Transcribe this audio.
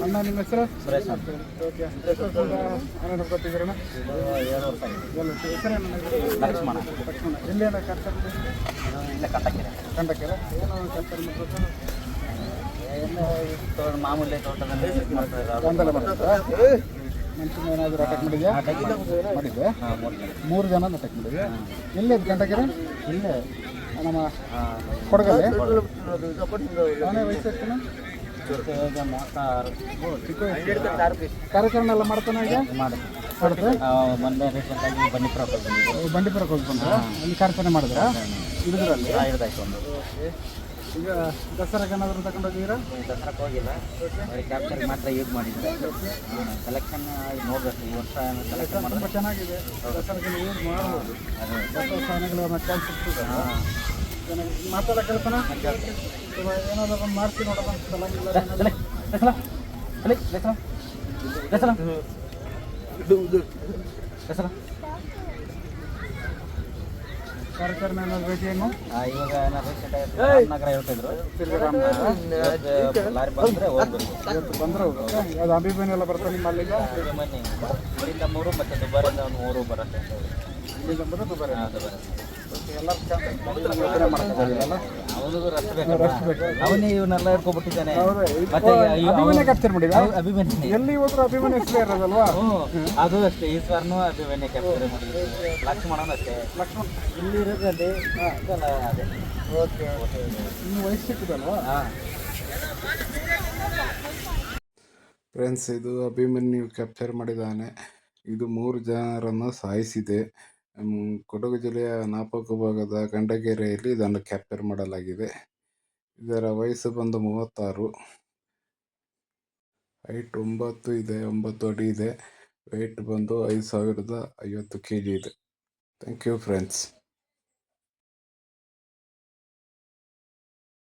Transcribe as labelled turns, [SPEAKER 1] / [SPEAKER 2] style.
[SPEAKER 1] ಅಣ್ಣ ನಿಮ್ಮ ಹೆಸರು?
[SPEAKER 2] ಸುರೇಶ್ ಅಂತ.
[SPEAKER 1] ಓಕೆ. ಎಷ್ಟು ವರ್ಷದಿಂದ ಆನೆ ನೋಡ್ಕೊತಿದ್ದೀರಣ್ಣ?
[SPEAKER 2] 7 ವರ್ಷ ಆಗಿದೆ.
[SPEAKER 1] ಹೆಸರೇನು?
[SPEAKER 2] ಲಕ್ಷ್ಮಣ.
[SPEAKER 1] ಲಕ್ಷ್ಮಣ. ಎಲ್ಲಿ ಅಣ್ಣ ಕರ್ತವ್ಯ?
[SPEAKER 2] ಇಲ್ಲೇ ಕಟ್ಟಕ್ಕಿದೆ.
[SPEAKER 1] ಕಂಡಕ್ಕೆಲ್ಲ ಏನು ಕರ್ತವ್ಯ ಮಾಡ್ಬೇಕು?
[SPEAKER 2] ಏನು ಮಾಮೂಲಿ ತೋಟದಲ್ಲಿ
[SPEAKER 1] ಗಂಧಲ ಮಾಡ್ತಾರಾ? ಮನುಷ್ಯನ ಏನಾದರೂ ಅಟ್ಯಾಕ್ ಮಾಡಿದ್ಯಾ? ಮಾಡಿದ್ದೆ. 3 ಜನ ಅಟ್ಯಾಕ್ ಮಾಡಿದ್ಯಾ? ಎಲ್ಲಿ ಅದು ಕಂಡಕ್ಕೆರೆ?
[SPEAKER 2] ಇಲ್ಲೇ
[SPEAKER 1] ನಮ್ಮ ಕೊಡಗಲ್ಲಿ.
[SPEAKER 2] ಆನೆ
[SPEAKER 1] ವಯಸ್ಸು ಎಷ್ಟಣ್ಣ?
[SPEAKER 2] 36.
[SPEAKER 1] ಕಾರ್ಯಕ್ರಮ ಎಲ್ಲ ಮಾಡ್ತಾನೆ ಈಗ? ಮಾಡುತ್ತೆ.
[SPEAKER 2] ಮೊನ್ನೆ ರೀಸೆಂಟಾಗಿ ಬಂಡೀಪುರಕ್ಕೆ ಬಂದಿದ್ದೆ.
[SPEAKER 1] ಬಂಡೀಪುರಕ್ಕೆ ಹೋಗಿ ಬಂದ್ರೆ ಅಲ್ಲಿ ಕಾರ್ಯಕ್ರಮ ಮಾಡಿದ್ರಾ? ಹಿಡಿದ್ರಲ್ಲಿ
[SPEAKER 2] ಹಿಡ್ದಾಯ್ತು ಒಂದು.
[SPEAKER 1] ಈಗ ದಸರಾಗೆ ಏನಾದರೂ ತಗೊಂಡೋಗಿದ್ದೀರಾ?
[SPEAKER 2] ದಸರಾಕ್ಕೆ ಹೋಗಿಲ್ಲ, ಕ್ಯಾಪ್ಚರ್ ಮಾತ್ರ ಯೂಸ್ ಮಾಡಿದ್ದೆ. ಸೆಲೆಕ್ಷನ್ ನೋಡಬೇಕು ಈ ವರ್ಷ ಸೆಲೆಕ್ಷನ್
[SPEAKER 1] ತುಂಬ
[SPEAKER 2] ಮಾಡಿದ್ರೆ
[SPEAKER 1] ಚೆನ್ನಾಗಿದೆ. ದಸರಾಗೆ ಯೂಸ್ ಮಾಡ್ಬೋದು. ಹೊಸ ಆನೆಗಳನ್ನ ಕ್ಯಾನ್ಸಿರ್ತದೆ. ಚೆನ್ನಾಗಿ ಮಾತಾಡೋ ಕೆಲಸನ ಏನಾದರೂ ಒಂದು ಮಾಡ್ತೀನಿ ನೋಡೋಣ. ಕಾರ್ಯಕ್ರಮ ಏನಾದ್ರು ಬೇಕು ಏನು?
[SPEAKER 2] ಇವಾಗ ರೀಸೆಂಟಾಗಿ ನಗರ ಹೇಳ್ತಿದ್ರು ಲಾರಿ ಬಂದರೆ ಹೋಗ್ಬೋದು.
[SPEAKER 1] ಇವತ್ತು ಬಂದರೆ ಹೋಗುತ್ತೆ. ಅದು ಅಭಿಮಾನಿ ಎಲ್ಲ ಬರ್ತಾರೆ ನಿಮ್ಮ ಅಲ್ಲಿಂದ?
[SPEAKER 2] ಅಭಿಮಾನಿ ಇಲ್ಲಿಂದ 3 ಮತ್ತು ದುಬಾರಿಂದ ಒಂದು 3 ಬರುತ್ತೆ.
[SPEAKER 1] ಇಲ್ಲಿಂದ ಬಂದರೆ ದುಬಾರಿ.
[SPEAKER 2] ದುಬಾರಿ
[SPEAKER 1] ಎಲ್ಲರೂ ಯೋಚನೆ ಮಾಡ್ತಿದ್ದಾರಲ್ಲ.
[SPEAKER 2] ಅವನಿಗೂ ರಸ್ಟ್ ಬೇಕು. ಅವನೇ ಇವನ್ನೆಲ್ಲ ಇಟ್ಕೊಬಿಟ್ಟಿದ್ದಾನೆ. ಮತ್ತೆ
[SPEAKER 1] ಅಭಿಮಾನಿ ಕ್ಯಾಪ್ಚರ್ ಮಾಡಿದ
[SPEAKER 2] ಅಭಿಮಾನಿ
[SPEAKER 1] ಎಲ್ಲಿ ಹೋದ್ರು ಅಭಿಮಾನಿ ಹೆಸರು ಇರೋದಲ್ವಾ?
[SPEAKER 2] ಅದು ಅಷ್ಟೇ. ಈಶ್ವರನು ಅಭಿಮಾನಿ ಕ್ಯಾಪ್ಚರ್ ಮಾಡಿದ್ರು. ಲಕ್ಷ್ಮಣನು ಅಷ್ಟೇ.
[SPEAKER 1] ಲಕ್ಷ್ಮಣ
[SPEAKER 2] ಇಲ್ಲಿ ಇರೋದ್ರಲ್ಲಿ ಅದೇ.
[SPEAKER 1] ಓಕೆ. ಇನ್ನು ವಯಸ್ಸು ಸಿಕ್ಕಿದಲ್ವಾ? ಫ್ರೆಂಡ್ಸ್, ಇದು ಅಭಿಮನ್ಯು ಕ್ಯಾಪ್ಚರ್ ಮಾಡಿದ್ದಾನೆ. ಇದು 3 ಜನರನ್ನು ಸಾಯಿಸಿದೆ. ಕೊಡಗು ಜಿಲ್ಲೆಯ ನಾಪೋಕ್ಲು ಭಾಗದ ಗಂಡಗೆರೆಯಲ್ಲಿ ಇದನ್ನು ಕ್ಯಾಪ್ಚರ್ ಮಾಡಲಾಗಿದೆ. ಇದರ ವಯಸ್ಸು ಬಂದು 36. ಹೈಟ್ 9 ಇದೆ, 9 ಅಡಿ ಇದೆ. ವೆಯ್ಟ್ ಬಂದು 5050 kg ಇದೆ. Thank you friends.